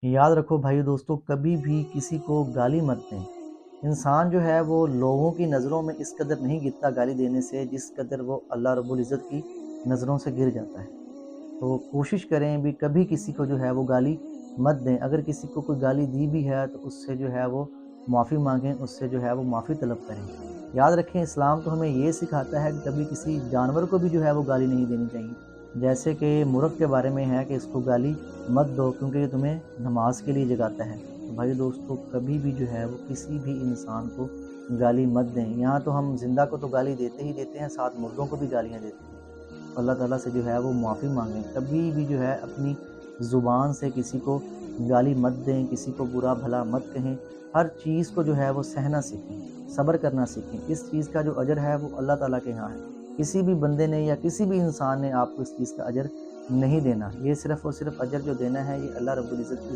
یاد رکھو بھائی دوستو، کبھی بھی کسی کو گالی مت دیں۔ انسان جو ہے وہ لوگوں کی نظروں میں اس قدر نہیں گرتا گالی دینے سے جس قدر وہ اللہ رب العزت کی نظروں سے گر جاتا ہے۔ تو کوشش کریں بھی کبھی کسی کو جو ہے وہ گالی مت دیں۔ اگر کسی کو کوئی گالی دی بھی ہے تو اس سے جو ہے وہ معافی مانگیں، اس سے جو ہے وہ معافی طلب کریں۔ یاد رکھیں اسلام تو ہمیں یہ سکھاتا ہے کہ کبھی کسی جانور کو بھی جو ہے وہ گالی نہیں دینی چاہیے، جیسے کہ مرغ کے بارے میں ہے کہ اس کو گالی مت دو کیونکہ یہ تمہیں نماز کے لیے جگاتا ہے۔ تو بھائی دوستو کبھی بھی جو ہے وہ کسی بھی انسان کو گالی مت دیں۔ یہاں تو ہم زندہ کو تو گالی دیتے ہی دیتے ہیں، ساتھ مردوں کو بھی گالیاں دیتے ہیں۔ اللہ تعالیٰ سے جو ہے وہ معافی مانگیں، کبھی بھی جو ہے اپنی زبان سے کسی کو گالی مت دیں، کسی کو برا بھلا مت کہیں۔ ہر چیز کو جو ہے وہ سہنا سیکھیں، صبر کرنا سیکھیں۔ اس چیز کا جو اجر ہے وہ اللہ تعالیٰ کے ہاں ہے۔ کسی بھی بندے نے یا کسی بھی انسان نے آپ کو اس چیز کا اجر نہیں دینا، یہ صرف اور صرف اجر جو دینا ہے یہ اللہ رب العزت کی